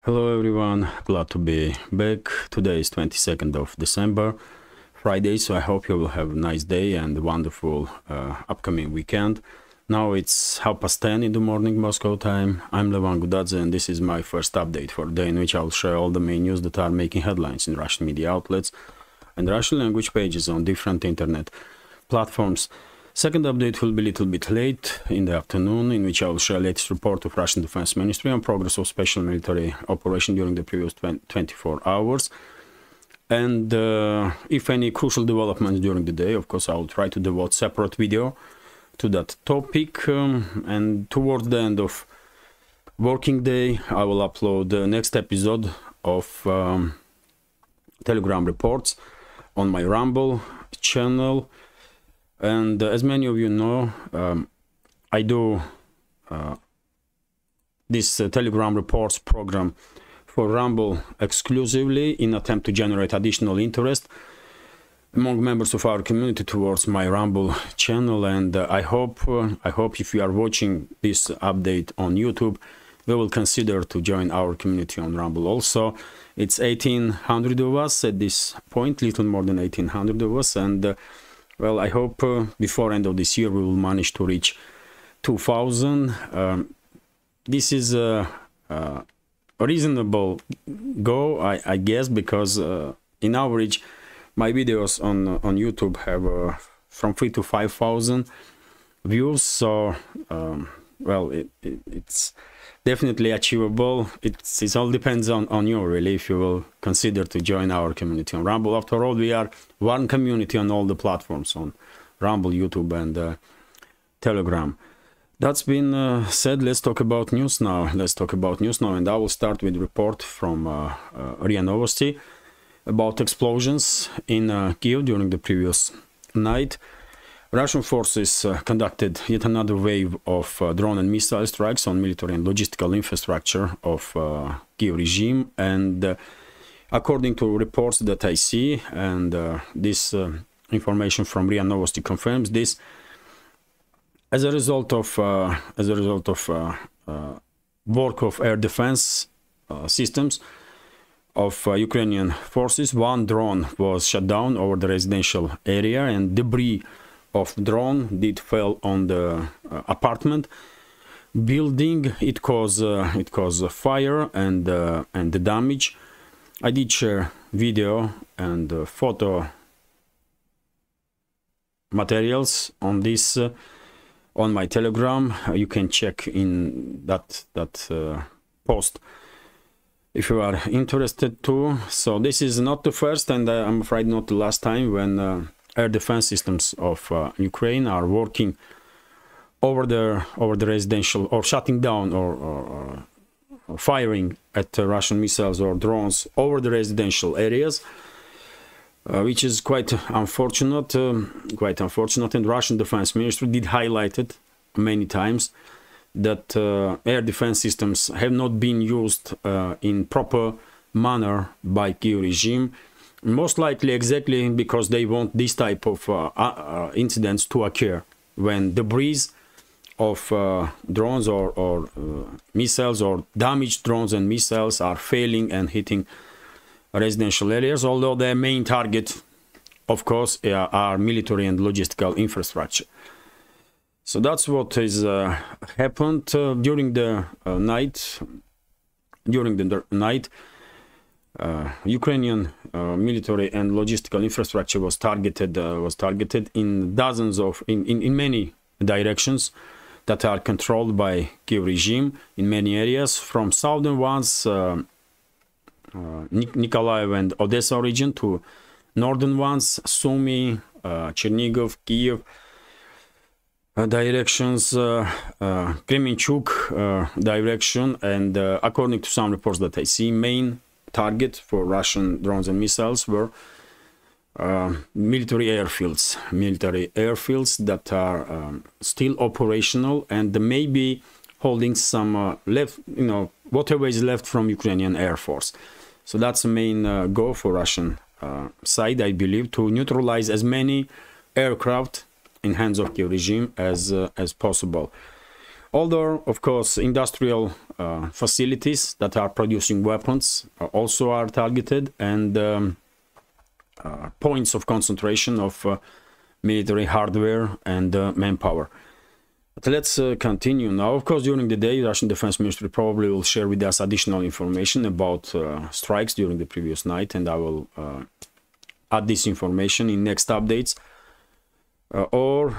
Hello everyone, glad to be back. Today is 22nd of December, Friday, so I hope you will have a nice day and a wonderful upcoming weekend. Now it's 10:30 in the morning Moscow time. I'm Levan Gudadze and this is my first update for the day in which I'll share all the main news that are making headlines in Russian media outlets and Russian language pages on different internet platforms. Second update will be a little bit late in the afternoon, in which I will share latest report of Russian Defense Ministry on progress of special military operation during the previous 24 hours. And if any crucial developments during the day, of course, I will try to devote separate video to that topic. And towards the end of working day, I will upload the next episode of Telegram reports on my Rumble channel. And as many of you know, I do this Telegram reports program for Rumble exclusively in attempt to generate additional interest among members of our community towards my Rumble channel. And I hope if you are watching this update on YouTube, we will consider to join our community on Rumble also. It's 1,800 of us at this point, little more than 1,800 of us, and well, I hope before end of this year we will manage to reach 2,000. This is a reasonable goal, I guess, because in average my videos on YouTube have from 3,000 to 5,000 views. So, well, it's definitely achievable. It all depends on you, really, if you will consider to join our community on Rumble. After all, we are one community on all the platforms, on Rumble, YouTube, and Telegram. That's been said. Let's talk about news now. And I will start with a report from RIA Novosti about explosions in Kyiv during the previous night. Russian forces conducted yet another wave of drone and missile strikes on military and logistical infrastructure of Kyiv regime, and according to reports that I see, and this information from RIA Novosti confirms this, as a result of work of air defense systems of Ukrainian forces, one drone was shot down over the residential area, and debris of drone did fell on the apartment building. It caused fire and the damage. I did share video and photo materials on this on my Telegram. You can check in that post if you are interested too. So this is not the first, and I'm afraid not the last time when air defense systems of Ukraine are working over the residential, or shutting down or firing at Russian missiles or drones over the residential areas, which is quite unfortunate. And Russian Defense Ministry did highlight it many times that air defense systems have not been used in proper manner by Kyiv regime. Most likely exactly because they want this type of incidents to occur when debris of drones or missiles or damaged drones and missiles are failing and hitting residential areas, although their main target, of course, are military and logistical infrastructure. So that's what has happened during the night. Ukrainian military and logistical infrastructure was targeted in dozens of in many directions that are controlled by Kyiv regime in many areas, from southern ones, Nikolaev and Odessa region, to northern ones, Sumy, Chernigov, Kyiv directions, Kremenchuk direction, and according to some reports that I see, main target for Russian drones and missiles were military airfields that are still operational and maybe holding some left, whatever is left from Ukrainian Air Force. So that's the main goal for Russian side, I believe, to neutralize as many aircraft in hands of Kyiv regime as possible. Although, of course, industrial facilities that are producing weapons also are targeted, and points of concentration of military hardware and manpower. But let's continue now. Of course, during the day, Russian Defense Ministry probably will share with us additional information about strikes during the previous night, and I will add this information in next updates, or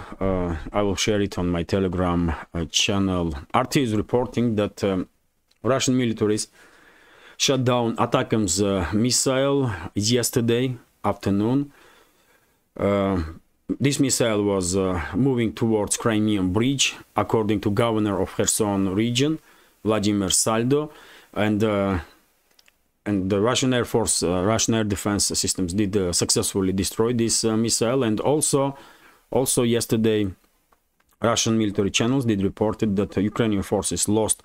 I will share it on my Telegram channel. RT is reporting that Russian militaries shut down Atakams missile yesterday afternoon. This missile was moving towards Crimean Bridge, according to Governor of Kherson region, Vladimir Saldo, and the Russian Air Force, Russian Air Defense Systems did successfully destroy this missile. And also yesterday, Russian military channels did reported that Ukrainian forces launched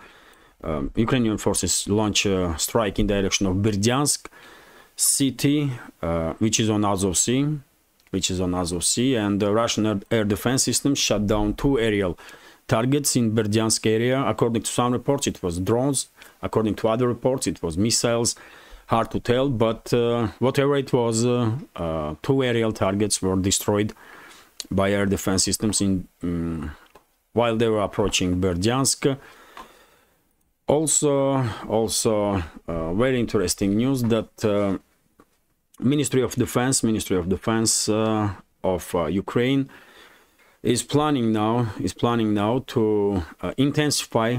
a strike in direction of Berdyansk city, which is on Azov Sea, and the Russian air defense system shut down 2 aerial targets in Berdyansk area. According to some reports, it was drones. According to other reports, it was missiles. Hard to tell, but whatever it was, 2 aerial targets were destroyed by air defense systems while they were approaching Berdyansk. Also, very interesting news that Ministry of Defense of Ukraine is planning now to intensify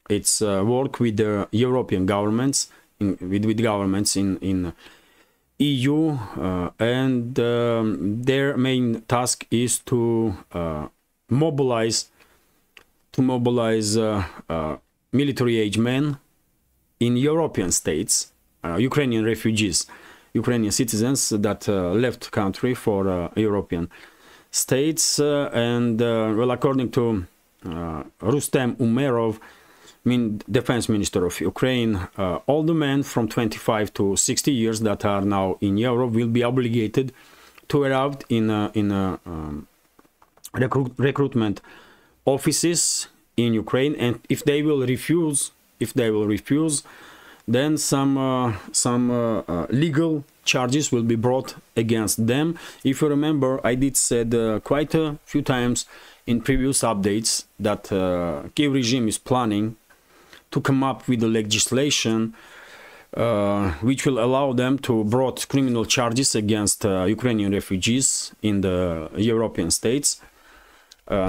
its work with the European governments, with governments in EU, and their main task is to mobilize military-age men in European states, Ukrainian refugees, Ukrainian citizens that left country for European states, and well, according to Rustem Umerov, Defense Minister of Ukraine, all the men from 25 to 60 years that are now in Europe will be obligated to arrive in recruitment offices in Ukraine, and if they will refuse, then some legal charges will be brought against them. If you remember, I did said quite a few times in previous updates that Kiev regime is planning to come up with a legislation which will allow them to brought criminal charges against Ukrainian refugees in the European states,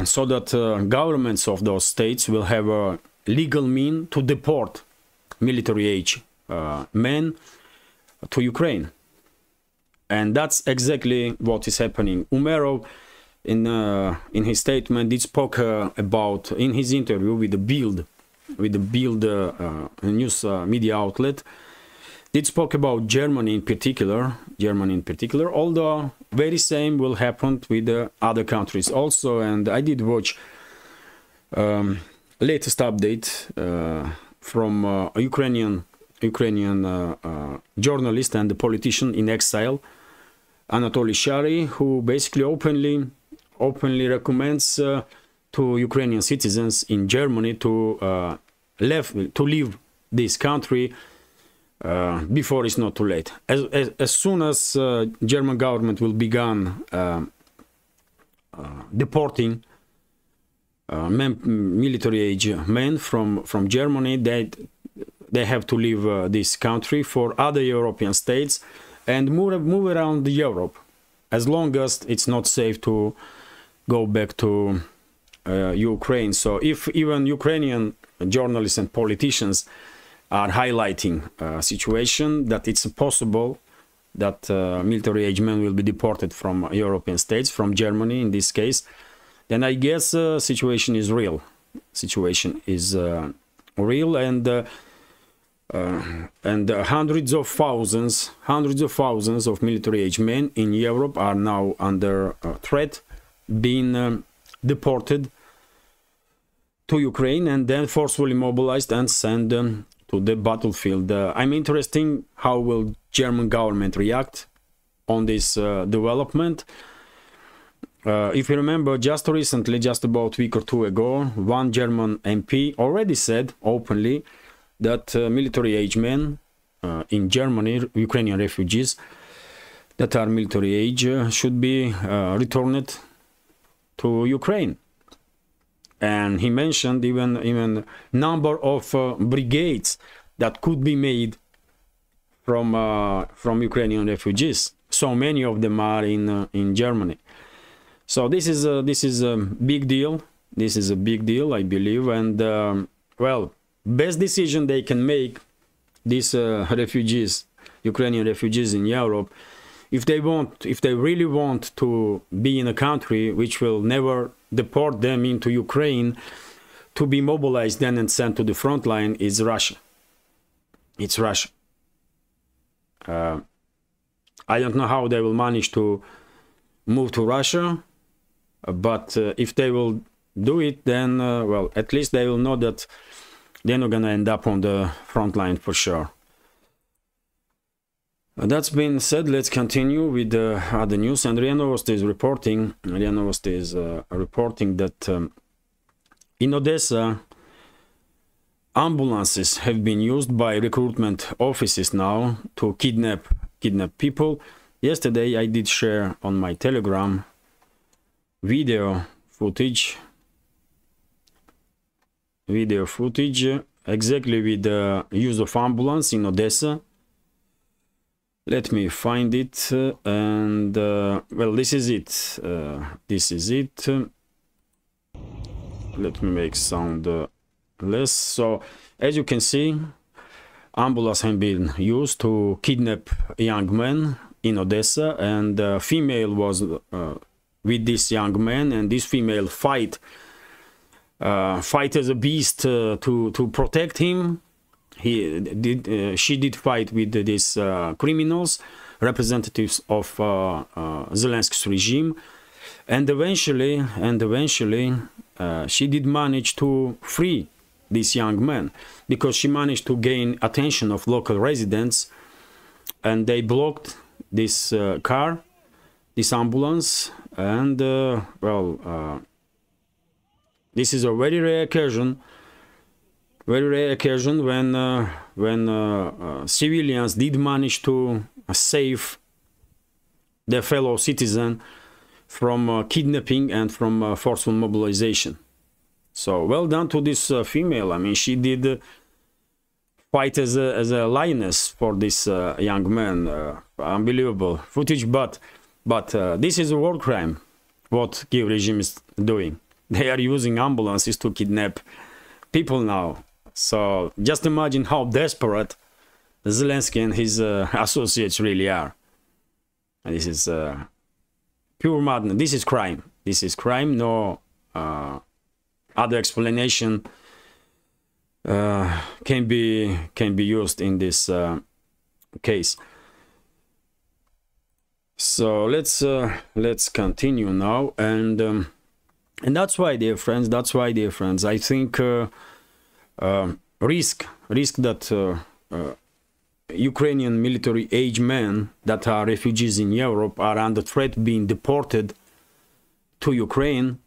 so that governments of those states will have a legal mean to deport military-age men to Ukraine. And that's exactly what is happening. Umerov, in his statement, did spoke about, in his interview with the Bild news media outlet, did spoke about Germany in particular, although very same will happen with other countries also. And I did watch latest update from a Ukrainian journalist and the politician in exile, Anatoly Shary, who basically openly recommends to Ukrainian citizens in Germany to leave this country before it's not too late. As soon as German government will begin deporting military-age men from Germany, they have to leave this country for other European states and move around Europe, as long as it's not safe to go back to Ukraine. So if even Ukrainian journalists and politicians are highlighting a situation that it's possible that military-age men will be deported from European states, from Germany in this case, then I guess situation is real. And hundreds of thousands of military-age men in Europe are now under threat, being deported to Ukraine and then forcefully mobilized and sent to the battlefield. I'm interested how will German government react on this development. if you remember, just recently, just about a week or two ago, one German MP already said openly that military-age men in Germany, Ukrainian refugees that are military age, should be returned to Ukraine. And he mentioned even number of brigades that could be made from Ukrainian refugees. So many of them are in Germany. So this is a big deal. This is a big deal, I believe. And well, best decision they can make, these refugees, Ukrainian refugees in Europe, if they really want to be in a country which will never deport them into Ukraine to be mobilized then and sent to the front line, is Russia. It's Russia. I don't know how they will manage to move to Russia, but if they will do it, then well, at least they will know that they're not gonna end up on the front line for sure. That's been said, let's continue with the other news. And RIA Novosti is reporting, that in Odessa, ambulances have been used by recruitment offices now to kidnap people. Yesterday I did share on my Telegram video footage exactly with the use of ambulance in Odessa. Let me find it, and well, this is it. Let me make sound less. So as you can see, ambulance have been used to kidnap young men in Odessa, and a female was with this young man, and this female fight as a beast to protect him. She did fight with these criminals, representatives of Zelensky's regime, and eventually she did manage to free this young man, because she managed to gain attention of local residents, and they blocked this car, this ambulance, and well, this is a very rare occasion when civilians did manage to save their fellow citizen from kidnapping and from forceful mobilization. So well done to this female. I mean, she did fight as a lioness for this young man. Unbelievable footage, but this is a war crime what Kiev regime is doing. They are using ambulances to kidnap people now. So just imagine how desperate Zelensky and his associates really are. And this is pure madness. This is crime. This is crime. No other explanation can be used in this case. So let's continue now, and that's why, dear friends, I think risk that Ukrainian military age men that are refugees in Europe are under threat being deported to Ukraine,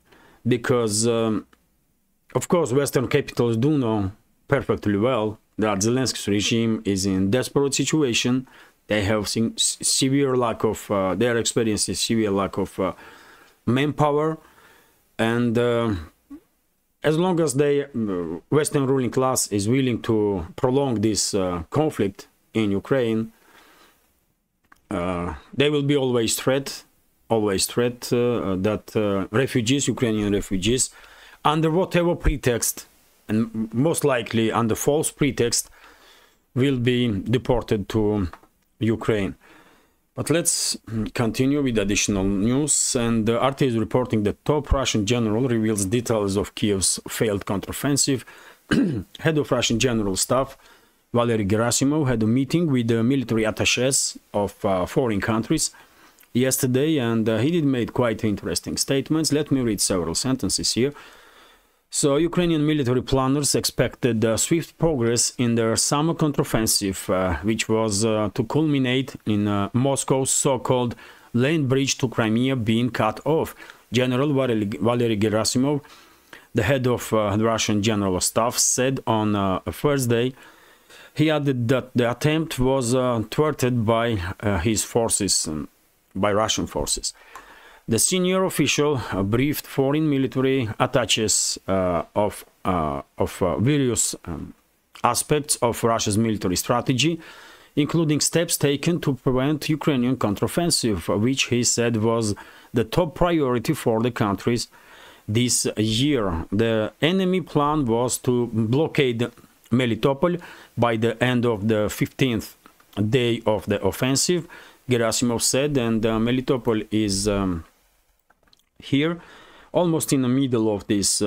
because of course Western capitals do know perfectly well that Zelensky's regime is in desperate situation. They have severe lack of their experience is severe lack of manpower, and as long as the Western ruling class is willing to prolong this conflict in Ukraine, they will be always threat that refugees, Ukrainian refugees, under whatever pretext, and most likely under false pretext, will be deported to Ukraine. But let's continue with additional news, and RT is reporting that top Russian general reveals details of Kiev's failed counteroffensive. Head of Russian General Staff Valery Gerasimov had a meeting with the military attaches of foreign countries yesterday, and he did make quite interesting statements. Let me read several sentences here. So, Ukrainian military planners expected swift progress in their summer counteroffensive, which was to culminate in Moscow's so-called land bridge to Crimea being cut off. General Valery Gerasimov, the head of the Russian General Staff, said on Thursday. He added that the attempt was thwarted by his forces, by Russian forces. The senior official briefed foreign military attaches of various aspects of Russia's military strategy, including steps taken to prevent Ukrainian counteroffensive, which he said was the top priority for the countries this year. The enemy plan was to blockade Melitopol by the end of the 15th day of the offensive, Gerasimov said, and Melitopol is here, almost in the middle of this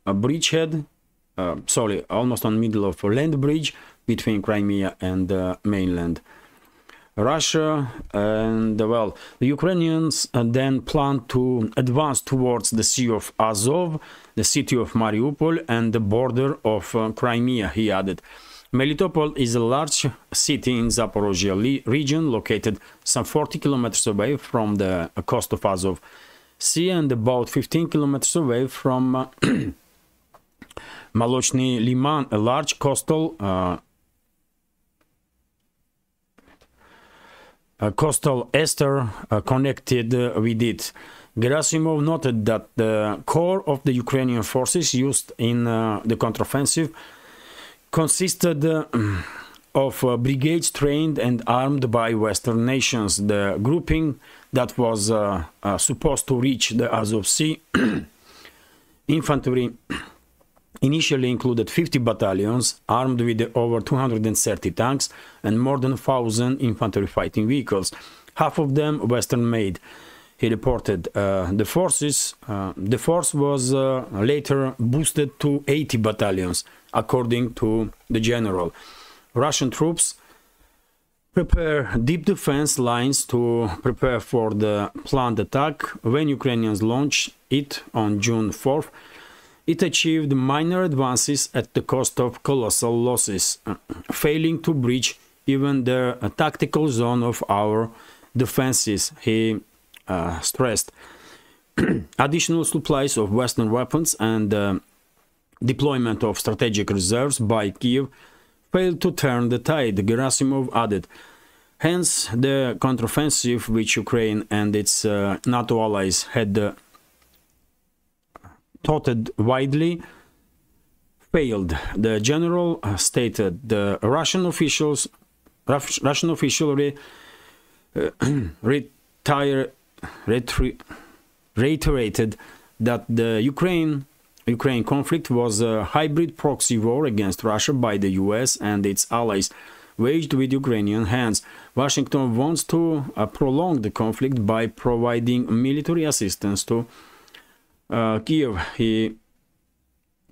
bridgehead, almost on the middle of a land bridge between Crimea and mainland Russia. And well, the Ukrainians then plan to advance towards the Sea of Azov, the city of Mariupol, and the border of Crimea, he added. Melitopol is a large city in Zaporozhye region, located some 40 kilometers away from the coast of Azov Sea and about 15 kilometers away from Molochny Liman, a large coastal ester connected with it. Gerasimov noted that the core of the Ukrainian forces used in the counteroffensive consisted of brigades trained and armed by Western nations. The grouping that was supposed to reach the Azov Sea infantry initially included 50 battalions armed with over 230 tanks and more than 1,000 infantry fighting vehicles, half of them Western-made. He reported the force was later boosted to 80 battalions, according to the general. Russian troops prepare deep defense lines to prepare for the planned attack. When Ukrainians launched it on June 4th, it achieved minor advances at the cost of colossal losses, failing to breach even the tactical zone of our defenses, he stressed. Additional supplies of Western weapons and deployment of strategic reserves by Kiev failed to turn the tide, Gerasimov added. Hence, the counteroffensive which Ukraine and its NATO allies had touted widely failed. The general stated the Russian official reiterated that the Ukraine conflict was a hybrid proxy war against Russia by the US and its allies, waged with Ukrainian hands. Washington wants to prolong the conflict by providing military assistance to Kiev, he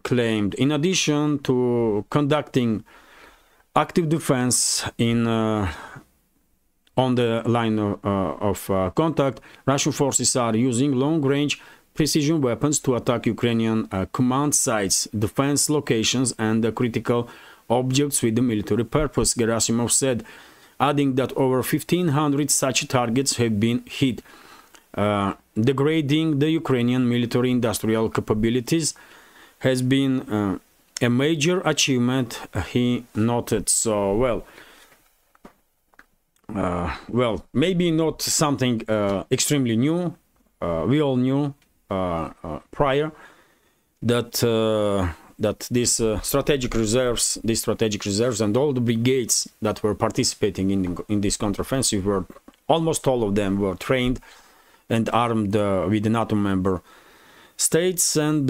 claimed. In addition to conducting active defense on the line of contact, Russian forces are using long-range precision weapons to attack Ukrainian command sites, defense locations, and critical objects with a military purpose, Gerasimov said, adding that over 1,500 such targets have been hit. Degrading the Ukrainian military-industrial capabilities has been a major achievement, he noted. So, well, maybe not something extremely new. We all knew prior that that these strategic reserves and all the brigades that were participating in this counteroffensive were almost all of them were trained and armed with the NATO member states. And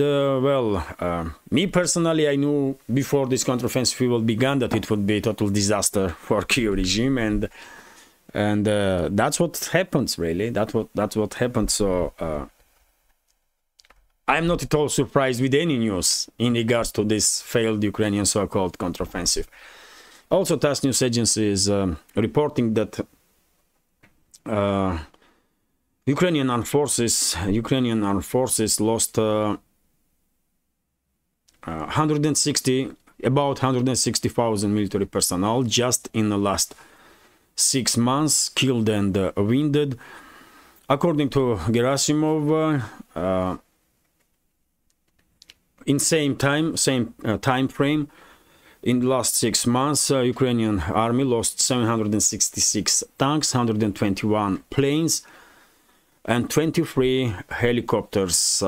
me personally, I knew before this counteroffensive began that it would be a total disaster for Kyiv regime, and that's what happens, really. That's what happened. So I'm not at all surprised with any news in regards to this failed Ukrainian so-called counteroffensive. Also, TASS news agency is reporting that Ukrainian armed forces lost about 160,000 military personnel just in the last 6 months, killed and wounded. According to Gerasimov, in same time frame, in the last 6 months, Ukrainian army lost 766 tanks, 121 planes, and 23 helicopters.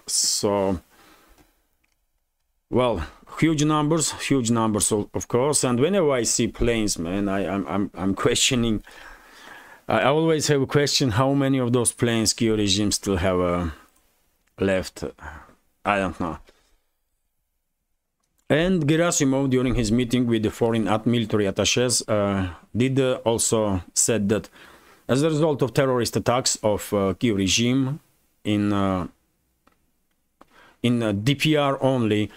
So, well, huge numbers, of course. And whenever I see planes, man, I'm questioning. I always have a question: how many of those planes Kyiv regime still have left? I don't know. And Gerasimov, during his meeting with the foreign military attaches, did also said that as a result of terrorist attacks of Kyiv regime in DPR only,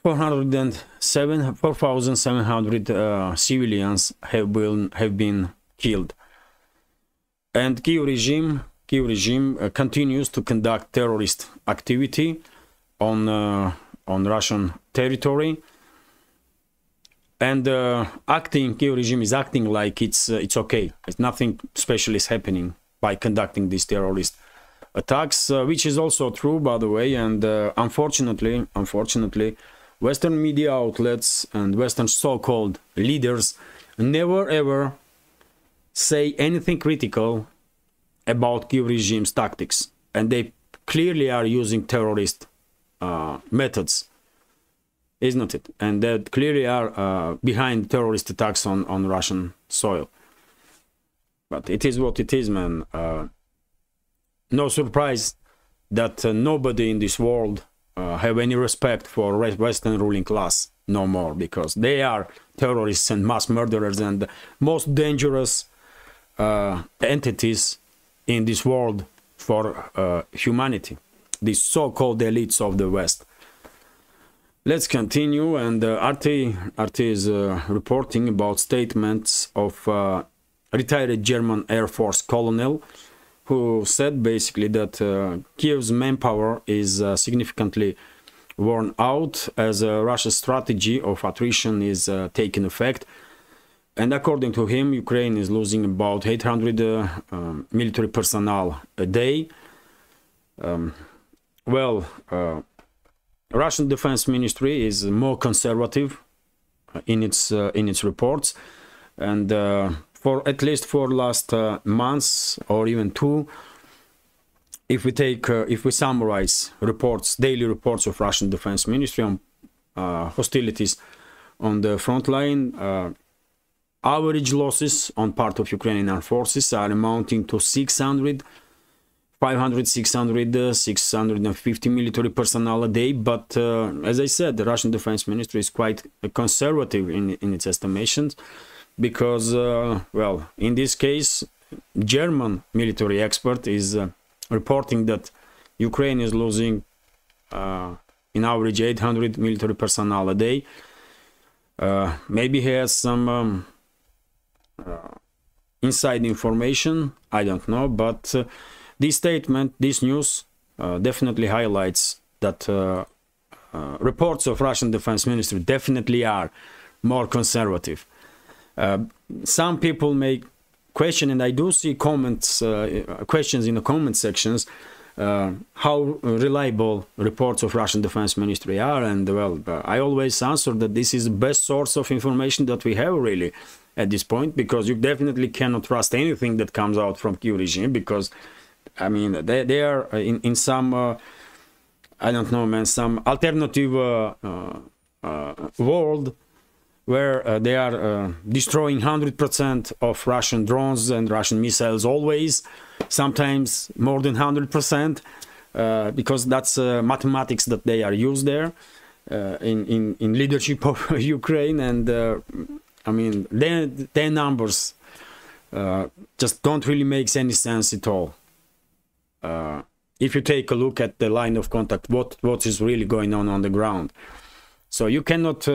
4,700 civilians have been killed, and Kyiv regime continues to conduct terrorist activity on Russian territory, and Kyiv regime is acting like it's okay. It's nothing special is happening by conducting these terrorist attacks, which is also true, by the way. And unfortunately, Western media outlets and Western so-called leaders never ever say anything critical about Kyiv regime's tactics, and they clearly are using terrorist methods, isn't it? And that clearly are behind terrorist attacks on Russian soil. But it is what it is, man. No surprise that nobody in this world have any respect for Western ruling class no more, because they are terrorists and mass murderers and the most dangerous entities in this world for humanity, these so-called elites of the West. Let's continue, and RT is reporting about statements of retired German Air Force colonel who said basically that Kiev's manpower is significantly worn out as Russia's strategy of attrition is taking effect. And according to him, Ukraine is losing about 800 military personnel a day. Russian Defense Ministry is more conservative in its reports, and for at least for last months or even 2, if we summarize daily reports of Russian Defense Ministry on hostilities on the front line, average losses on part of Ukrainian armed forces are amounting to 650 military personnel a day. But as I said, the Russian Defense Ministry is quite conservative in its estimations, because, well, in this case, German military expert is reporting that Ukraine is losing in average 800 military personnel a day. Maybe he has some inside information, I don't know, but this statement, this news definitely highlights that reports of Russian Defense Ministry definitely are more conservative. Some people may question, and I do see comments, questions in the comment sections, how reliable reports of Russian Defense Ministry are, and well, I always answer that this is the best source of information that we have really at this point, because you definitely cannot trust anything that comes out from Kyiv regime, because I mean they are in some I don't know, man, some alternative world where they are destroying 100% of Russian drones and Russian missiles always, sometimes more than 100%, because that's mathematics that they are used there in leadership of Ukraine. And I mean, their numbers just don't really make any sense at all. If you take a look at the line of contact, what is really going on the ground. So you cannot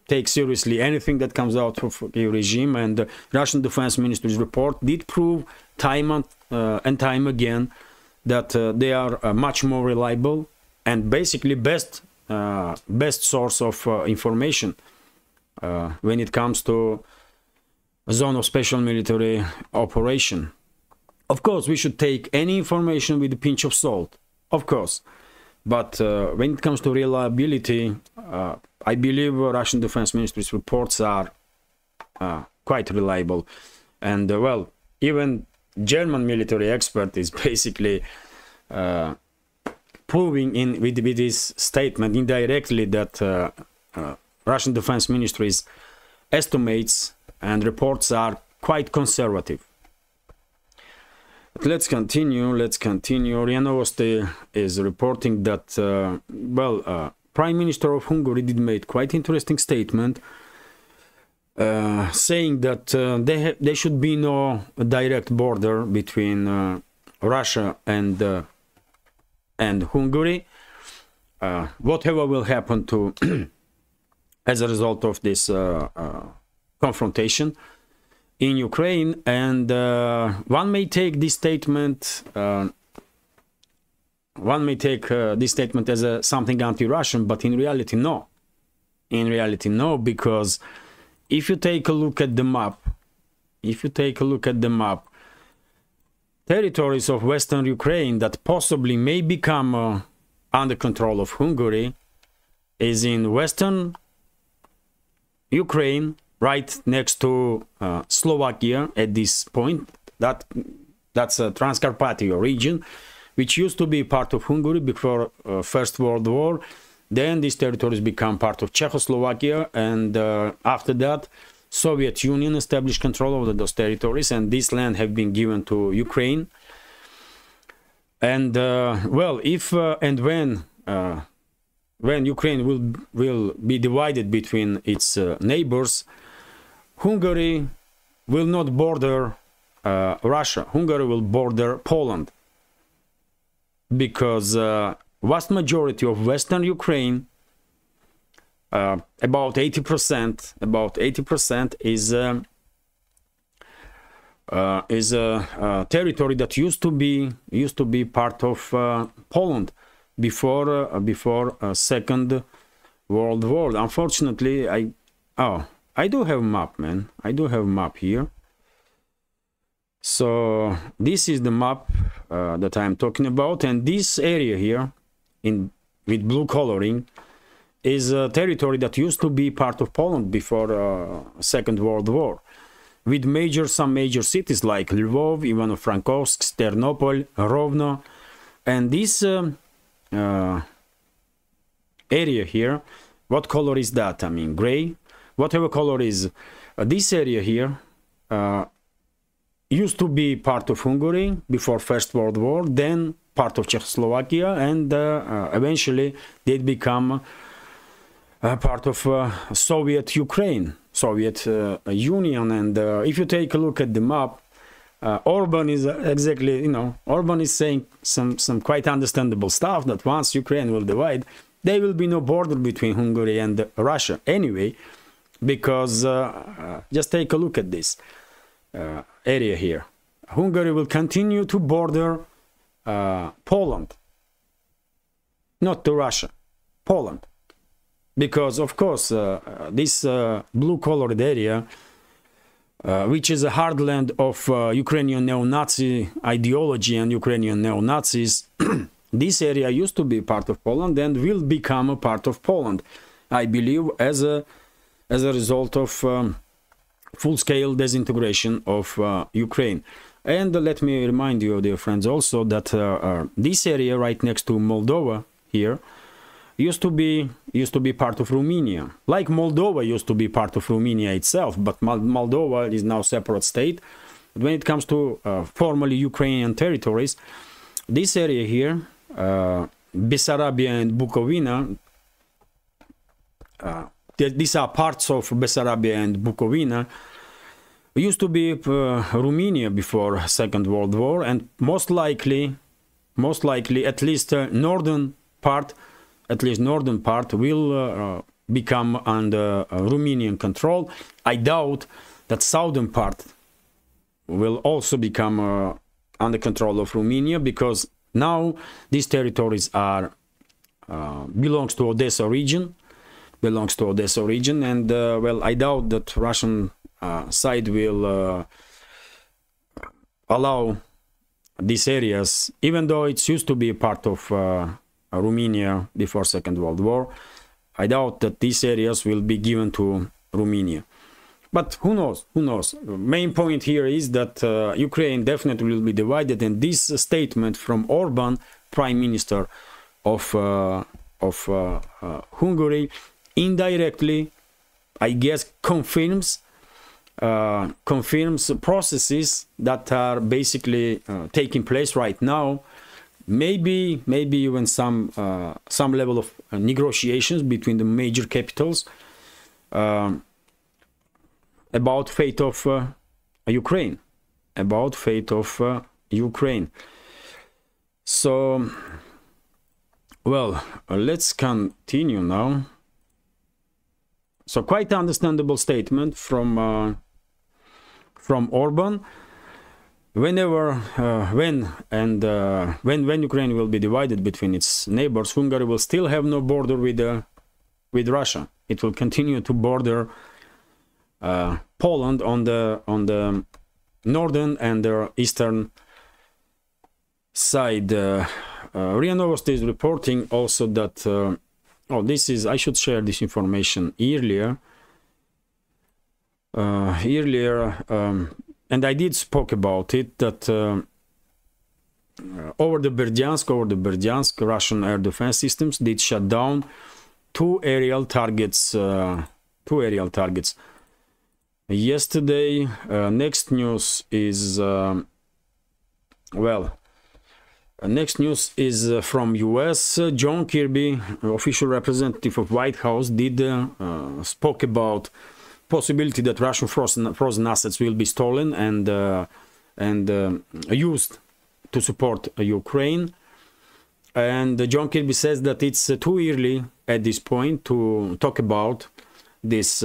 take seriously anything that comes out of the regime, and the Russian Defense Ministry's report did prove time and time again that they are much more reliable and basically best source of information when it comes to a zone of special military operation. Of course, we should take any information with a pinch of salt, of course. But when it comes to reliability, I believe Russian Defense Ministry's reports are quite reliable. And well, even German military expert is basically proving with his statement indirectly that Russian Defense Ministry's estimates and reports are quite conservative. But let's continue. RIA Novosti is reporting that, Prime Minister of Hungary did make quite interesting statement, saying that there should be no direct border between Russia and Hungary. Whatever will happen to as a result of this confrontation in Ukraine, and one may take this statement. This statement as something anti-Russian, but in reality, no. In reality, no, because if you take a look at the map, territories of Western Ukraine that possibly may become under control of Hungary is in Western Ukraine, right next to Slovakia at this point. That's a Transcarpathia region, which used to be part of Hungary before First World War. Then these territories become part of Czechoslovakia, and after that, Soviet Union established control over those territories, and this land have been given to Ukraine. And well, if and when Ukraine will be divided between its neighbors, Hungary will not border Russia. Hungary will border Poland, because vast majority of Western Ukraine, about 80% is a territory that used to be part of Poland before Second World War. Unfortunately, I do have a map, man. I do have a map here. So this is the map that I'm talking about, and this area here with blue coloring is a territory that used to be part of Poland before Second World War, with some major cities like Lvov, Ivano-Frankivsk, Ternopil, Rovno. And this area here, what color is that? I mean, gray, whatever color is. This area here used to be part of Hungary before First World War, then part of Czechoslovakia, and eventually they'd become part of Soviet Ukraine, Soviet Union. And if you take a look at the map, Orban is exactly, Orban is saying some quite understandable stuff, that once Ukraine will divide, there will be no border between Hungary and Russia anyway, because just take a look at this area here. Hungary will continue to border Poland, not to Russia, Poland. Because, of course, this blue-colored area, which is a heartland of Ukrainian neo-Nazi ideology and Ukrainian neo-Nazis, this area used to be part of Poland and will become a part of Poland, I believe, as a result of full-scale disintegration of Ukraine. And let me remind you, dear friends, also that this area right next to Moldova here used to be part of Romania, like Moldova used to be part of Romania itself, but Moldova is now a separate state. But when it comes to formerly Ukrainian territories, this area here, Bessarabia and Bukovina, these are parts of Bessarabia and Bukovina, used to be Romania before Second World War, and most likely, at least northern part will become under Romanian control. I doubt that southern part will also become under control of Romania, because now these territories are belongs to Odessa region, and well, I doubt that Russian side will allow these areas, even though it's used to be a part of Romania before Second World War. I doubt that these areas will be given to Romania. But who knows? Who knows? Main point here is that Ukraine definitely will be divided, and this statement from Orban, Prime Minister of Hungary, indirectly, I guess, confirms processes that are basically taking place right now. Maybe even some level of negotiations between the major capitals about fate of Ukraine, So, well, let's continue now. So, quite understandable statement from Orban. When Ukraine will be divided between its neighbors, Hungary will still have no border with Russia. It will continue to border Poland on the northern and the eastern side. RIA Novosti is reporting also that I should share this information earlier. And I did spoke about it, that over the Berdyansk, Russian air defense systems did shut down two aerial targets. Yesterday. Next news is next news is from US. John Kirby, official representative of White House, did spoke about possibility that Russian frozen assets will be stolen and used to support Ukraine. And John Kirby says that it's too early at this point to talk about this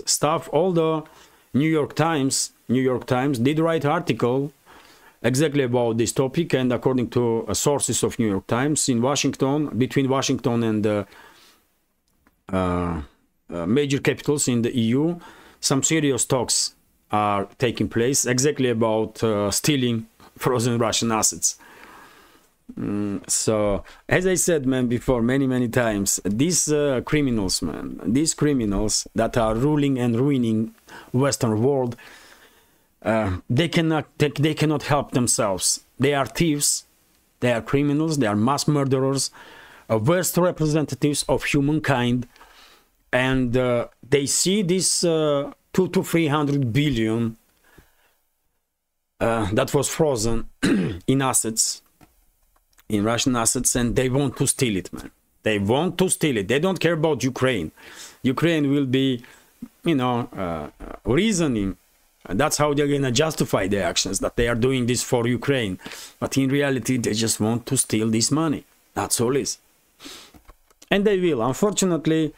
stuff. Although New York Times did write article exactly about this topic, and according to sources of New York Times, in Washington, between Washington and major capitals in the EU, some serious talks are taking place exactly about stealing frozen Russian assets. So, as I said, man, before many times, these criminals that are ruling and ruining Western world, they cannot help themselves. They are thieves, they are criminals, they are mass murderers, worst representatives of humankind. And they see this 200 to 300 billion that was frozen in assets, in Russian assets, and they want to steal it, man. They want to steal it. They don't care about Ukraine. Ukraine will be, reasoning. That's how they're going to justify their actions, that they are doing this for Ukraine. But in reality, they just want to steal this money. That's all it is. And they will. Unfortunately,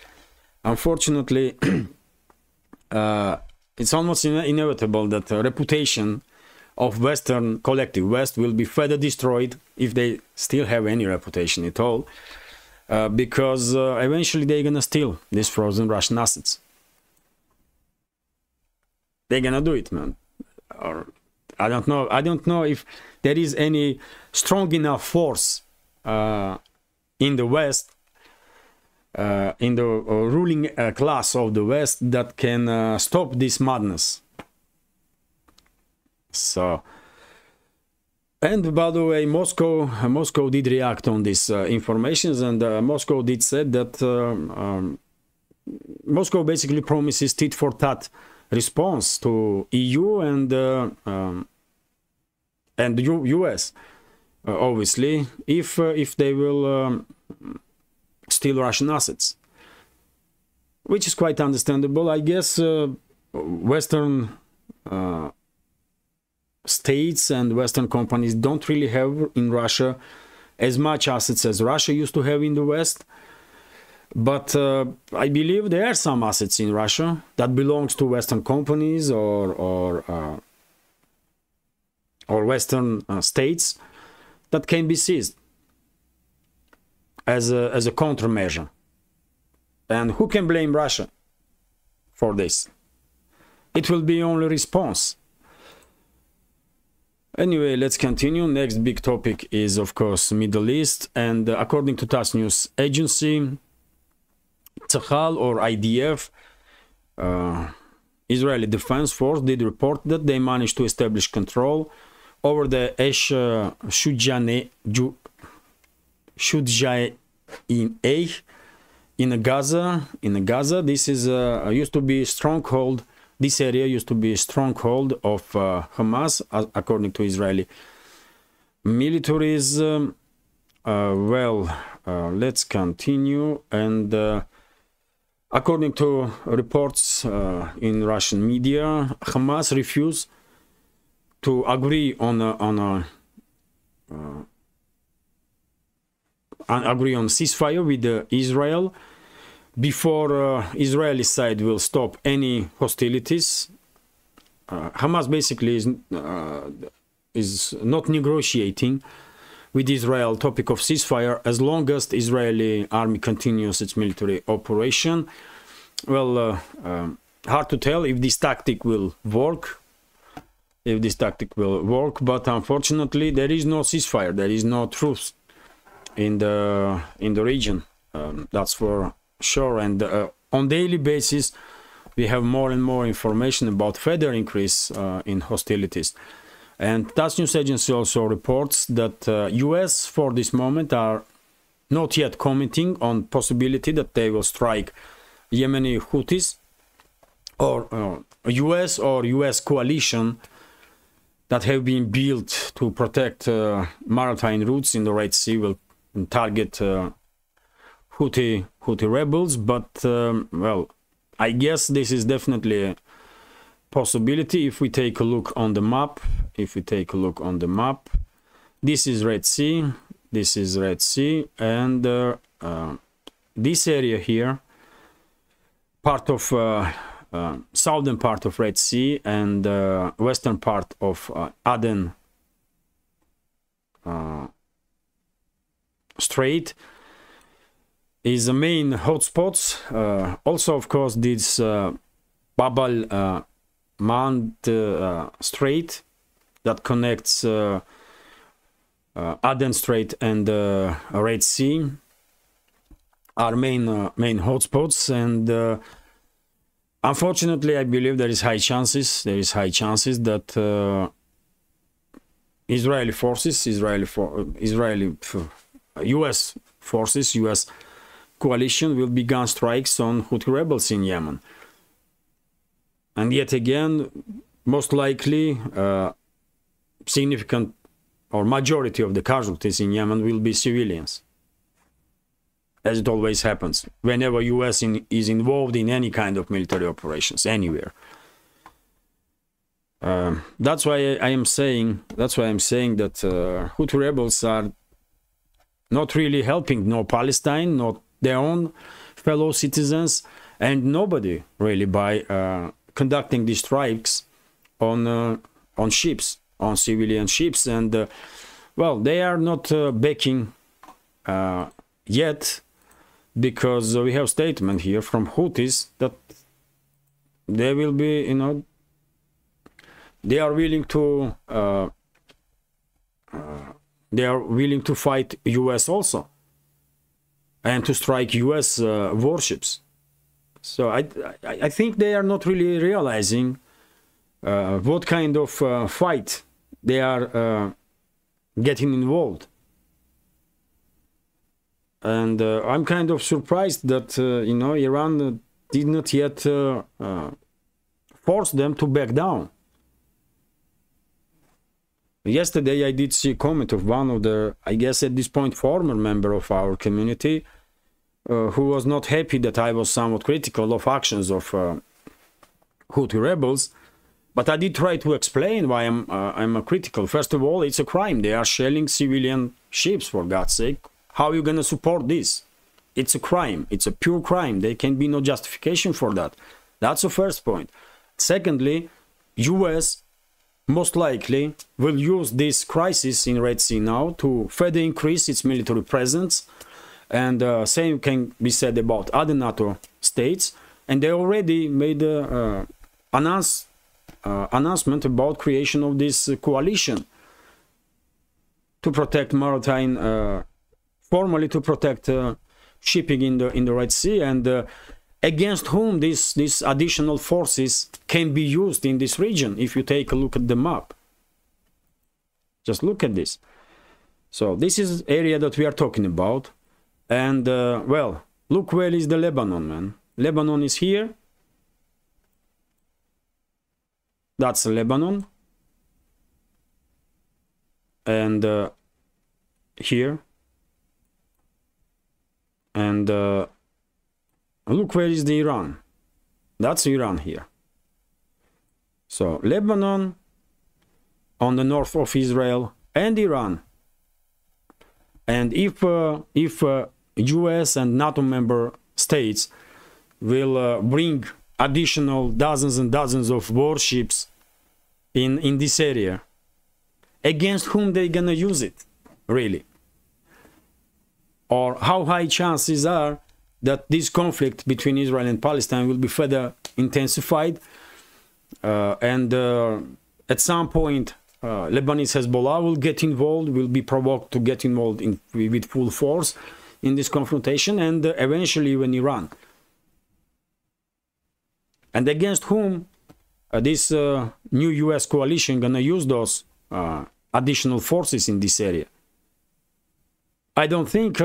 it's almost inevitable that the reputation of Western collective West will be further destroyed, if they still have any reputation at all, because eventually they're gonna steal these frozen Russian assets. They're gonna do it, man. Or I don't know if there is any strong enough force in the West, in the ruling class of the West, that can stop this madness. So, and by the way, Moscow did react on these informations, and Moscow did said that Moscow basically promises tit for tat response to EU and US, obviously, if they will steal Russian assets, which is quite understandable. I guess Western states and Western companies don't really have in Russia as much assets as Russia used to have in the West. But I believe there are some assets in Russia that belongs to Western companies or Western states that can be seized as a countermeasure. And who can blame Russia for this? It will be only response. Anyway, let's continue. Next big topic is, of course, Middle East. And according to TASS News Agency, Tzahal or IDF, Israeli Defense Force, did report that they managed to establish control over the Esh Shuja'in in Gaza. This is used to be a stronghold. This area used to be a stronghold of Hamas, according to Israeli militaries. Let's continue. And according to reports in Russian media, Hamas refused to agree on ceasefire with Israel before Israeli side will stop any hostilities. Hamas basically is not negotiating with Israel topic of ceasefire as long as the Israeli army continues its military operation. Well, hard to tell if this tactic will work. But unfortunately there is no ceasefire, there is no truce in the region. That's for sure. And on daily basis we have more and more information about further increase in hostilities. And TASS News Agency also reports that US for this moment are not yet commenting on possibility that they will strike Yemeni Houthis or US or US coalition that have been built to protect maritime routes in the Red Sea will target Houthi rebels. But well, I guess this is definitely a possibility. If we take a look on the map, this is Red Sea, and this area here, part of southern part of Red Sea and western part of Aden Strait is the main hotspots. Also, of course, this Bab al-Mandeb Strait that connects Aden Strait and Red Sea are main hotspots. And unfortunately, I believe there is high chances that Israeli forces, US forces, US coalition will begin strikes on Houthi rebels in Yemen. And yet again, most likely, significant or majority of the casualties in Yemen will be civilians, as it always happens whenever US is involved in any kind of military operations anywhere. That's why I'm saying that Houthi rebels are not really helping no Palestine, not their own fellow citizens, and nobody really by conducting these strikes on ships, on civilian ships. And well, they are not backing yet, because we have statement here from Houthis that they will be, they are willing to fight US also, and to strike US warships. So I think they are not really realizing what kind of fight they are getting involved. And I'm kind of surprised that Iran did not yet force them to back down. Yesterday I did see a comment of one of the, I guess at this point, former member of our community, who was not happy that I was somewhat critical of actions of Houthi rebels. But I did try to explain why I'm critical. First of all, it's a crime. They are shelling civilian ships, for God's sake. How are you going to support this? It's a crime. It's a pure crime. There can be no justification for that. That's the first point. Secondly, US most likely will use this crisis in Red Sea now to further increase its military presence. And same can be said about other NATO states. And they already made an announcement about creation of this coalition to protect maritime, formally to protect shipping in the Red Sea, and against whom these additional forces can be used in this region. If you take a look at the map, just look at this. So this is area that we are talking about, and well, look where is the Lebanon, man. Lebanon is here. That's Lebanon, and here, and look where is the Iran. That's Iran here. So Lebanon on the north of Israel and Iran. And if US and NATO member states will bring additional dozens and dozens of warships in this area, against whom they gonna use it, really? Or how high chances are that this conflict between Israel and Palestine will be further intensified, and at some point Lebanese Hezbollah will get involved, will be provoked to get involved with full force in this confrontation, and eventually even Iran. And against whom this new US coalition gonna use those additional forces in this area? I don't think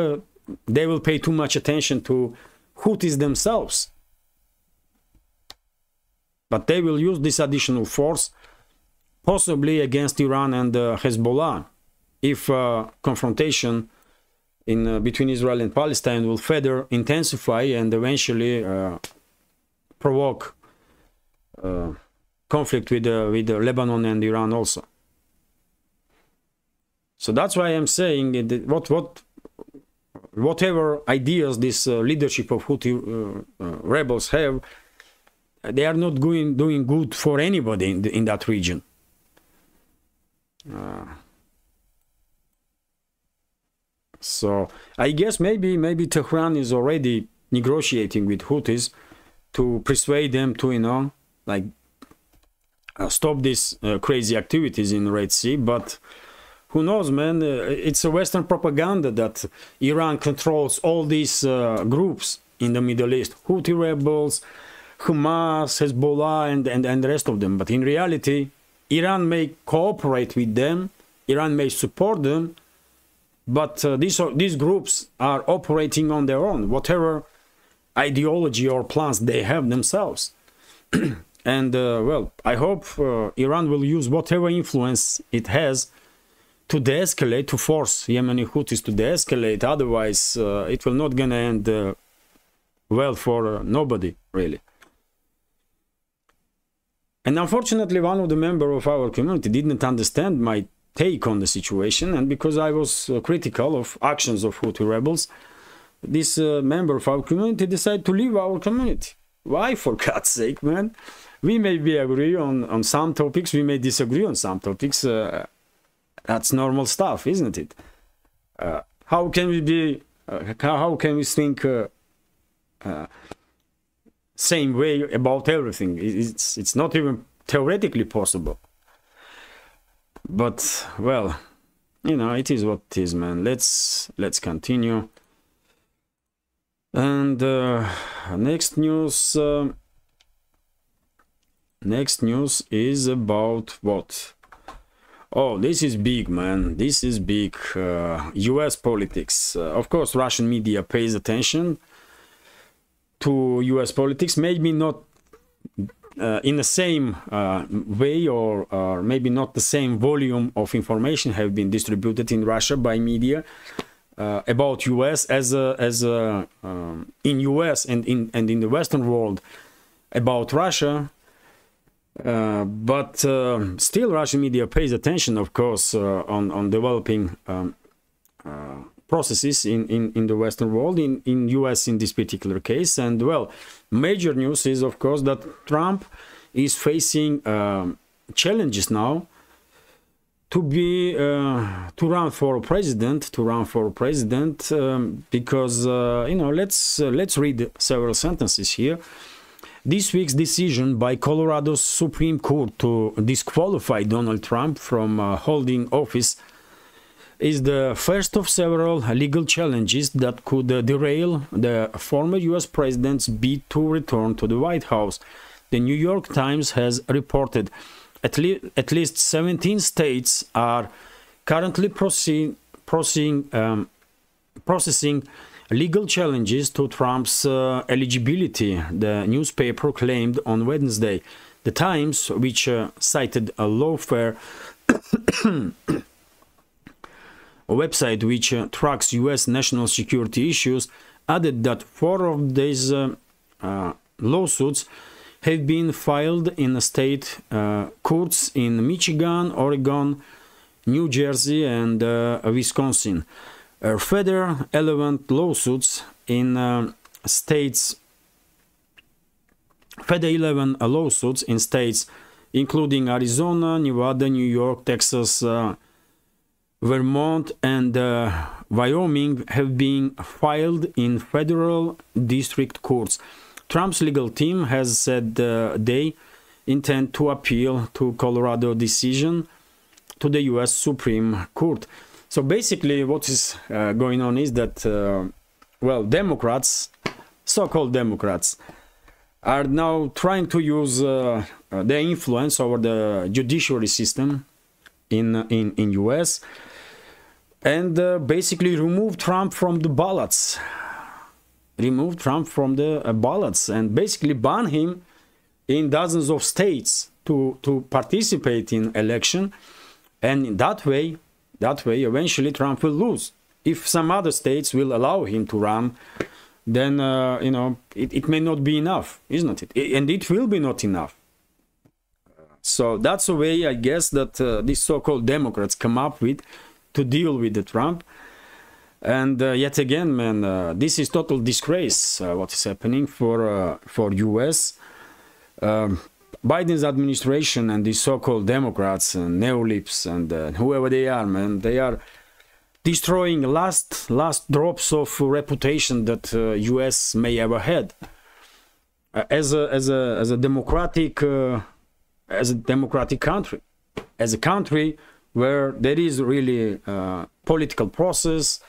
they will pay too much attention to Houthis themselves, but they will use this additional force possibly against Iran and Hezbollah if confrontation between Israel and Palestine will further intensify and eventually provoke conflict with Lebanon and Iran also. So that's why I'm saying that whatever ideas this leadership of Houthi rebels have, they are not doing good for anybody in that region. So I guess maybe Tehran is already negotiating with Houthis to persuade them to, you know, like stop these crazy activities in the Red Sea. But who knows, man? It's a Western propaganda that Iran controls all these groups in the Middle East: Houthi rebels, Hamas, Hezbollah, and the rest of them. But in reality, Iran may cooperate with them, Iran may support them, but these groups are operating on their own, whatever ideology or plans they have themselves. And well, I hope Iran will use whatever influence it has to de-escalate, to force Yemeni Houthis to de-escalate. Otherwise, it will not gonna end well for nobody, really. And unfortunately, one of the members of our community didn't understand my take on the situation, and because I was critical of actions of Houthi rebels, this member of our community decided to leave our community. Why, for God's sake, man? We may agree on some topics, we may disagree on some topics. That's normal stuff, isn't it? How can we be? How can we think same way about everything? It's not even theoretically possible. But well, you know, it is what it is, man. Let's continue. And next news. Next news is about what? Oh, this is big, man. This is big. US politics. Of course, Russian media pays attention to US politics. Maybe not in the same way, or maybe not the same volume of information have been distributed in Russia by media about US as in US and in the Western world about Russia. But still, Russian media pays attention, of course, on developing processes in the Western world, in US in this particular case. And well, major news is, of course, that Trump is facing challenges now to run for president, because you know, let's read several sentences here. This week's decision by Colorado's Supreme Court to disqualify Donald Trump from holding office is the first of several legal challenges that could derail the former US president's bid to return to the White House. The New York Times has reported at least 17 states are currently processing legal challenges to Trump's eligibility, the newspaper claimed on Wednesday. The Times, which cited a lawfare a website which tracks U.S. national security issues, added that 4 of these lawsuits have been filed in state courts in Michigan, Oregon, New Jersey, and Wisconsin. Further 11 lawsuits in states including Arizona, Nevada, New York, Texas, Vermont, and Wyoming have been filed in federal district courts. Trump's legal team has said they intend to appeal to Colorado decision to the U.S. Supreme Court. So basically what is going on is that, well, Democrats, so-called Democrats, are now trying to use their influence over the judiciary system in U.S. and basically remove Trump from the ballots. Remove Trump from the ballots and basically ban him in dozens of states to participate in election. And that way, eventually Trump will lose. If some other states will allow him to run, then, you know, it may not be enough, isn't it? And it will be not enough. So that's a way, I guess, that these so-called Democrats come up with to deal with the Trump. And yet again, man, this is total disgrace, what is happening for U.S. Biden's administration and these so-called Democrats and neolips and whoever they are, man, they are destroying last drops of reputation that U.S. may ever had as a democratic country, as a country where there is really political process,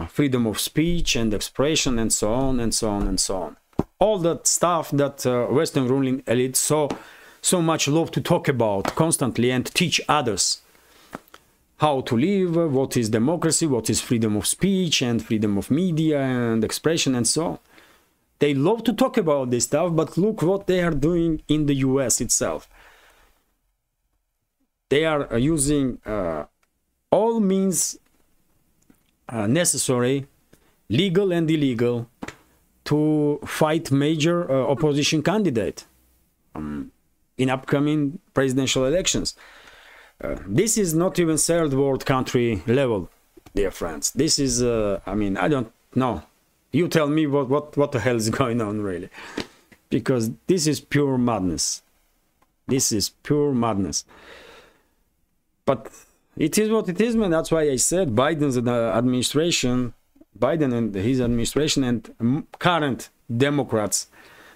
freedom of speech and expression, and so on and so on and so on. All that stuff that Western ruling elite so much love to talk about constantly and teach others how to live, what is democracy, what is freedom of speech and freedom of media and expression and so on. They love to talk about this stuff, but look what they are doing in the US itself. They are using all means necessary, legal and illegal, to fight major opposition candidate in upcoming presidential elections. This is not even third world country level, dear friends. This is, I mean, I don't know. You tell me what the hell is going on, really. Because this is pure madness. This is pure madness. But it is what it is, man. That's why I said Biden's administration, Biden and his administration and current Democrats,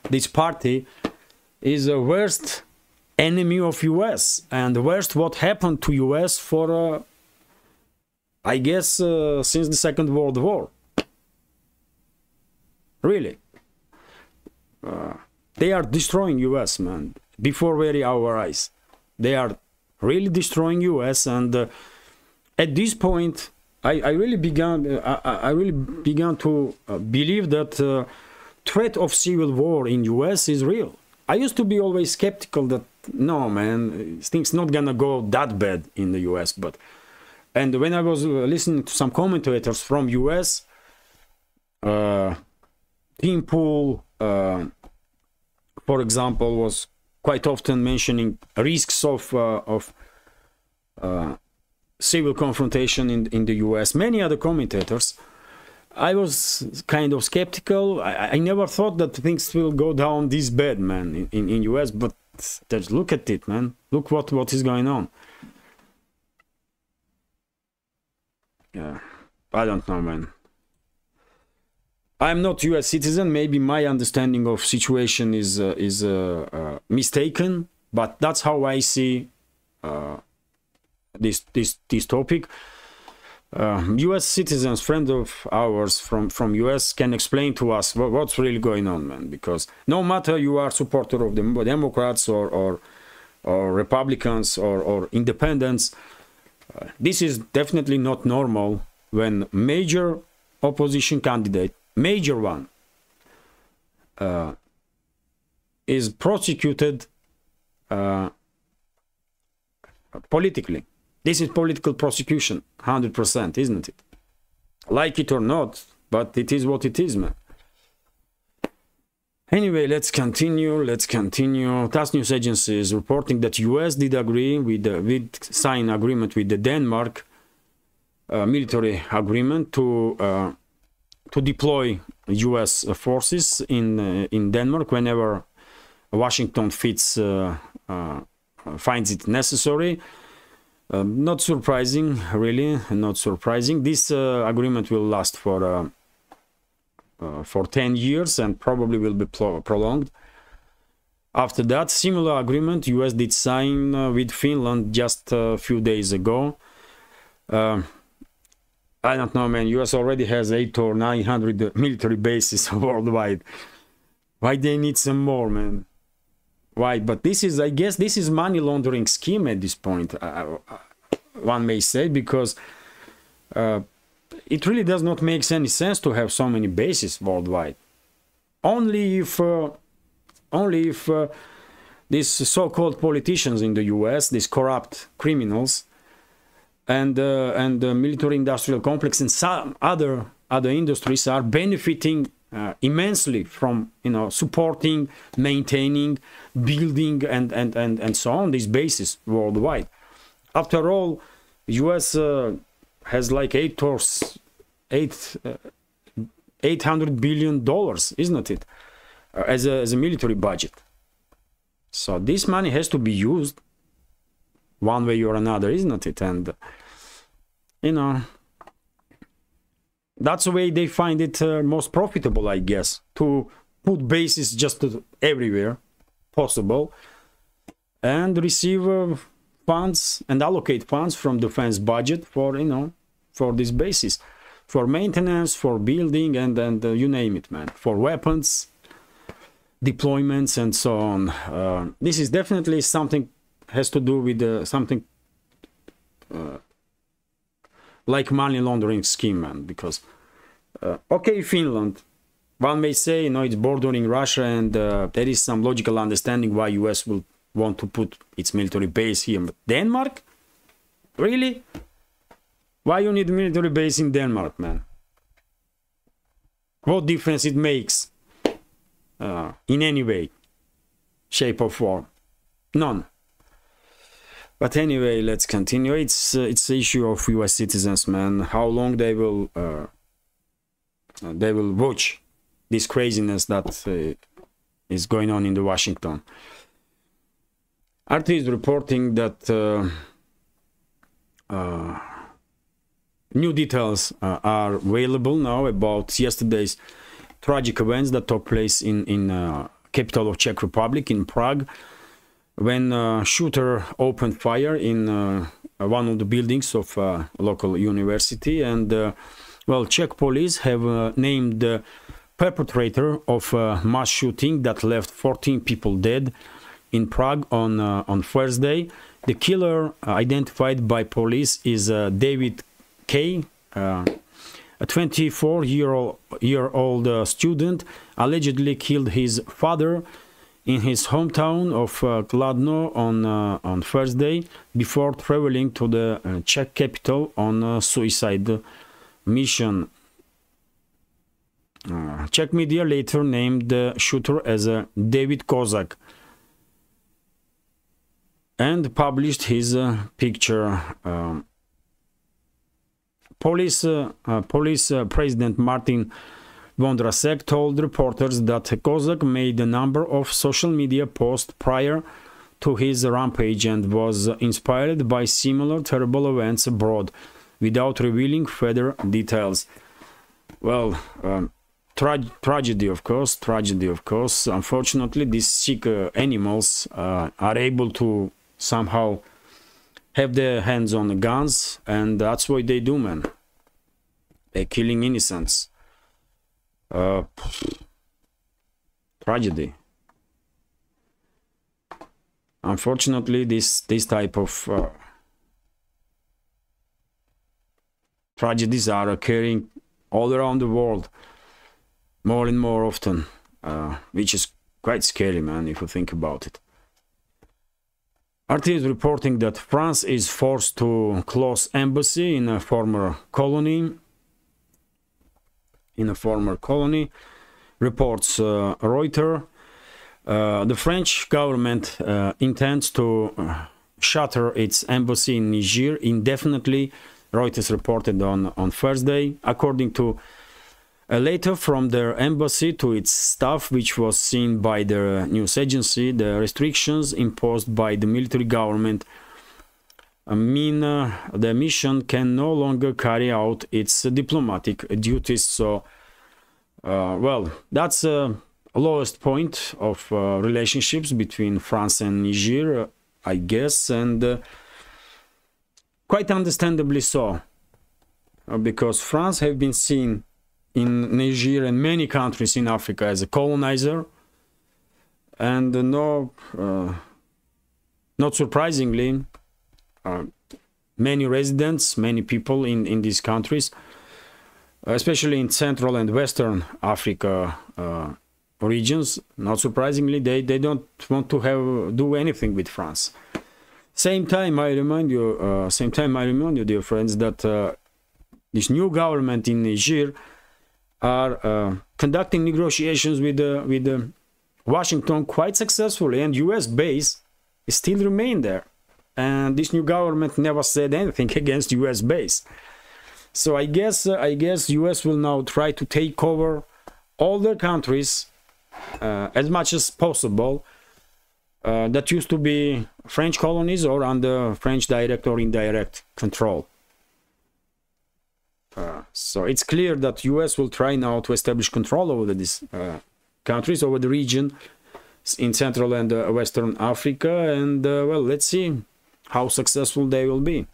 this party is the worst enemy of US and the worst what happened to US for, I guess, since the Second World War. Really. They are destroying US, man, before very our eyes. They are really destroying US, and at this point, I really began to believe that threat of civil war in US is real. I used to be always skeptical that no, man, things not gonna go that bad in the US. And when I was listening to some commentators from US, Tim Pool, for example, was quite often mentioning risks of civil confrontation in the US. Many other commentators. I was kind of skeptical. I never thought that things will go down this bad, man, in US. But just look at it, man. Look what is going on. Yeah, I don't know, man. I'm not US citizen. Maybe my understanding of situation is mistaken, but that's how I see this topic. US citizens, friends of ours from US, can explain to us what's really going on, man. Because no matter you are supporter of the Democrats or Republicans or independents, this is definitely not normal when major opposition candidate, major one, is prosecuted politically. This is political prosecution, 100%, isn't it? Like it or not, but it is what it is, man. Anyway, let's continue. TASS news agency is reporting that US did agree with sign agreement with the Denmark military agreement to deploy US forces in Denmark whenever Washington finds it necessary. Not surprising, really, not surprising. This agreement will last for 10 years and probably will be prolonged. After that, similar agreement US did sign with Finland just a few days ago. I don't know, man. US already has 800 or 900 military bases worldwide. Why they need some more, man? Why? But this is, I guess, this is money laundering scheme at this point. One may say, because it really does not make any sense to have so many bases worldwide. Only if these so-called politicians in the US, these corrupt criminals, and the military-industrial complex and some other industries are benefiting immensely from, you know, supporting, maintaining, building, and so on these bases worldwide. After all, US has like $800 billion, isn't it, as a military budget. So this money has to be used one way or another, isn't it? And you know, that's the way they find it most profitable, I guess, to put bases just everywhere possible and receive funds and allocate funds from defense budget for, you know, for these bases, for maintenance, for building, and you name it, man, for weapons, deployments, and so on. This is definitely something has to do with something like money laundering scheme, man, because okay, Finland, one may say, you know, it's bordering Russia, and there is some logical understanding why US will want to put its military base here. But Denmark? Really? Why you need a military base in Denmark, man? What difference it makes in any way, shape or form? None. But anyway, let's continue. It's the issue of US citizens, man. How long they will watch this craziness that is going on in the Washington. RT is reporting that new details are available now about yesterday's tragic events that took place in capital of Czech Republic, in Prague, when a shooter opened fire in one of the buildings of a local university. And well, Czech police have named the perpetrator of a mass shooting that left 14 people dead in Prague on Thursday. The killer, identified by police, is David K., a 24-year-old student, allegedly killed his father in his hometown of Kladno on Thursday before traveling to the Czech capital on a suicide mission. Czech media later named the shooter as David Kozak and published his picture. Police President Martin Vondrasek told reporters that Kozak made a number of social media posts prior to his rampage and was inspired by similar terrible events abroad, without revealing further details. Well, tragedy, of course. Unfortunately, these sick animals are able to somehow have their hands on the guns, and that's what they do, man. killing innocents. Tragedy. Unfortunately, this type of tragedies are occurring all around the world, more and more often, which is quite scary, man, if you think about it. RT is reporting that France is forced to close embassy in a former colony. Reports Reuters. The French government intends to shutter its embassy in Niger indefinitely, Reuters reported on Thursday. According to a letter from their embassy to its staff, which was seen by the news agency, the restrictions imposed by the military government mean the mission can no longer carry out its diplomatic duties. So, well, that's the lowest point of relationships between France and Niger, I guess, and quite understandably so, because France have been seen in Niger and many countries in Africa as a colonizer, and not surprisingly, many residents, many people in these countries, especially in Central and Western Africa regions, not surprisingly, they don't want to do anything with France. Same time, I remind you, dear friends, that this new government in Niger are conducting negotiations with Washington quite successfully, and U.S. base still remain there. And this new government never said anything against U.S. base. So I guess U.S. will now try to take over all the countries as much as possible that used to be French colonies or under French direct or indirect control. So it's clear that US will try now to establish control over these countries, over the region in Central and Western Africa, and well, let's see how successful they will be.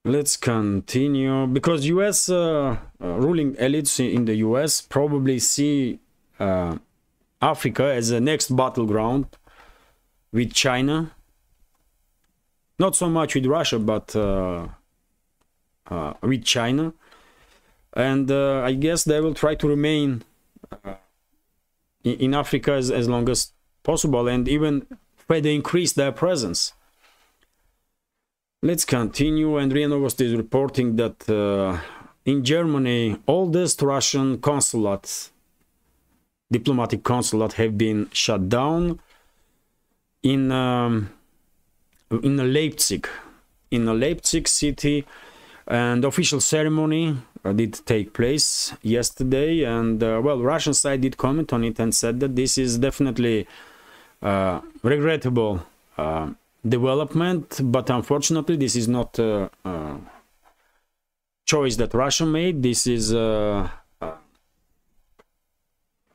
Let's continue, because US ruling elites in the US probably see Africa as a next battleground with China. Not so much with Russia, but with China. And I guess they will try to remain in Africa as long as possible, and even further increase their presence. Let's continue, and RIA Novosti is reporting that in Germany, oldest Russian consulates, diplomatic consulate, have been shut down in Leipzig city, and official ceremony did take place yesterday, and well, Russian side did comment on it and said that this is definitely regrettable development, but unfortunately this is not a choice that Russia made. This is a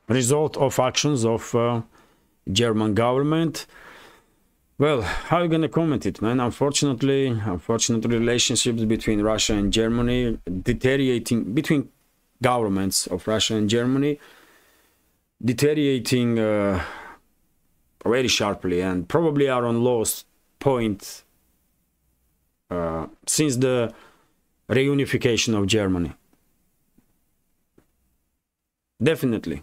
result of actions of German government. Well, how are you gonna comment it, man? Unfortunately, relationships between Russia and Germany deteriorating, between governments of Russia and Germany deteriorating very sharply, and probably are on lowest point since the reunification of Germany. Definitely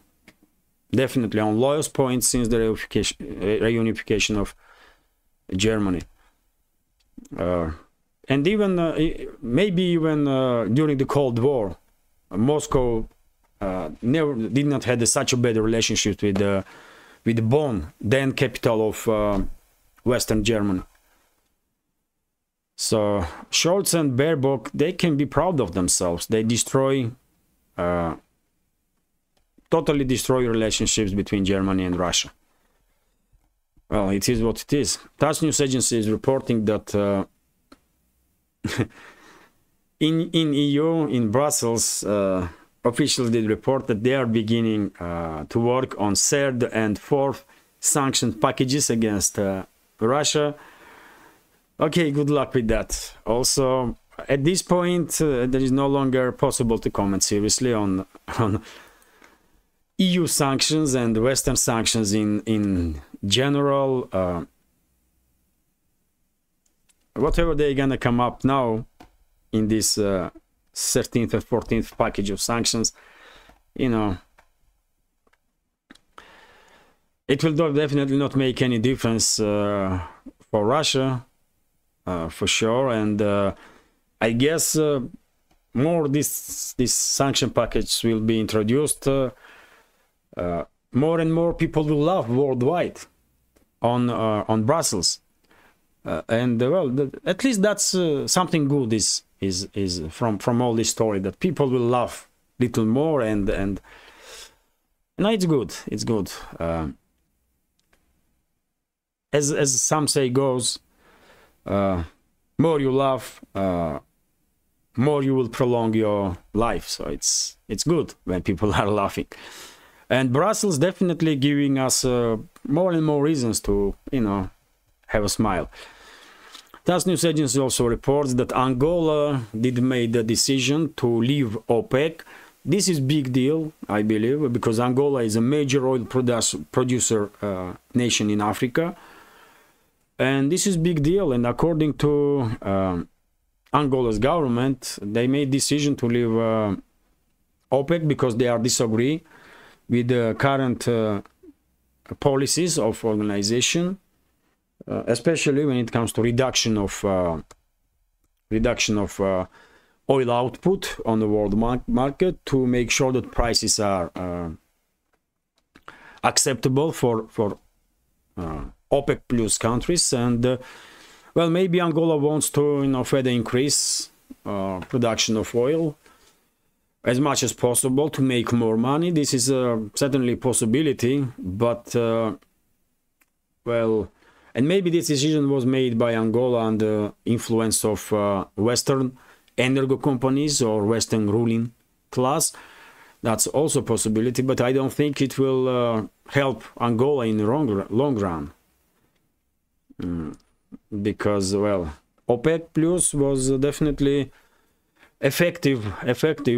on lowest point since the reunification of Germany, and even maybe even during the Cold War, Moscow did not have such a bad relationship with Bonn, then capital of Western Germany. So Scholz and Baerbock, they can be proud of themselves. They totally destroy relationships between Germany and Russia. Well, it is what it is. TASS news agency is reporting that in EU, in Brussels, officials did report that they are beginning to work on third and fourth sanction packages against Russia. Okay, good luck with that. Also, at this point, there is no longer possible to comment seriously on EU sanctions and Western sanctions in general. Whatever they're gonna come up now in this 13th and 14th package of sanctions, you know, it will definitely not make any difference for Russia, for sure. And I guess more this sanction package will be introduced. More and more people will laugh worldwide on Brussels, and well, at least that's something good is from all this story, that people will laugh little more, and no, it's good. It's good. As some say goes, more you laugh, more you will prolong your life. So it's good when people are laughing. And Brussels definitely giving us more and more reasons to, you know, have a smile. TASS news agency also reports that Angola did make the decision to leave OPEC. This is big deal, I believe, because Angola is a major oil producer nation in Africa. And this is big deal. And according to Angola's government, they made decision to leave OPEC because they are disagree with the current policies of organization, especially when it comes to reduction of oil output on the world market, to make sure that prices are acceptable for OPEC plus countries. And well, maybe Angola wants to, you know, further increase production of oil as much as possible to make more money. This is certainly a possibility, but well, and maybe this decision was made by Angola under influence of Western energy companies or Western ruling class. That's also a possibility, but I don't think it will help Angola in the long run. Because, well, OPEC Plus was definitely effective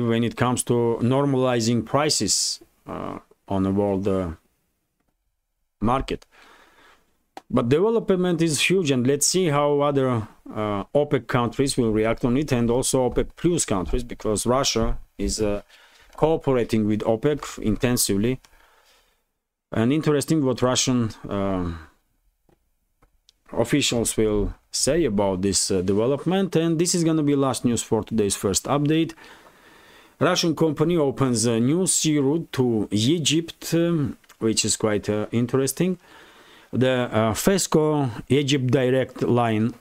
when it comes to normalizing prices on the world market. But development is huge, and let's see how other OPEC countries will react on it, and also OPEC Plus countries, because Russia is cooperating with OPEC intensively. And interesting what Russian officials will say about this development. And this is going to be last news for today's first update. Russian company opens a new sea route to Egypt, which is quite interesting. The FESCO Egypt direct line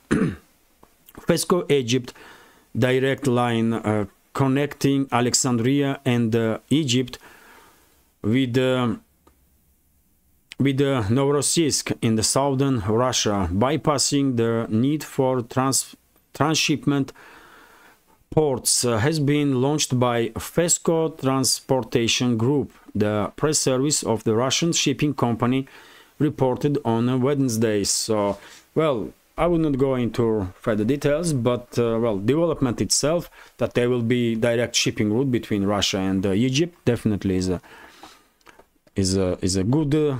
FESCO Egypt direct line connecting Alexandria and Egypt with Novorossiysk in the southern Russia, bypassing the need for transshipment ports, has been launched by FESCO Transportation Group. The press service of the Russian shipping company reported on Wednesday. So, well, I will not go into further details, but well, development itself, that there will be direct shipping route between Russia and Egypt, definitely is a good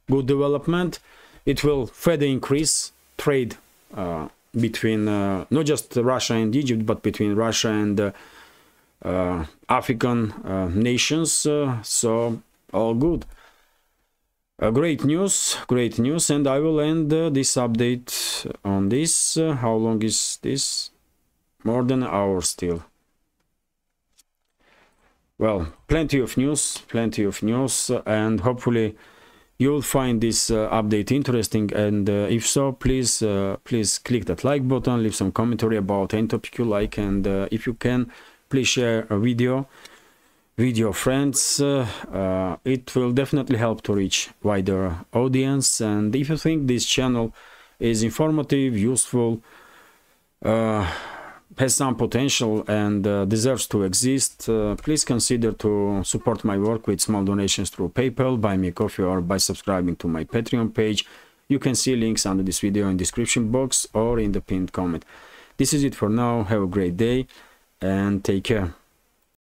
good development. It will further increase trade between not just Russia and Egypt, but between Russia and African nations. So all good. Great news, and I will end this update on this. How long is this? More than an hour still. Well, plenty of news, and hopefully you'll find this update interesting. And if so, please click that like button, leave some commentary about any topic you like, and if you can, please share a video with your friends. It will definitely help to reach wider audience. And if you think this channel is informative, useful, has some potential, and deserves to exist, please consider to support my work with small donations through PayPal, Buy Me a Coffee, or by subscribing to my Patreon page. You can see links under this video in description box or in the pinned comment. This is it for now. Have a great day and take care.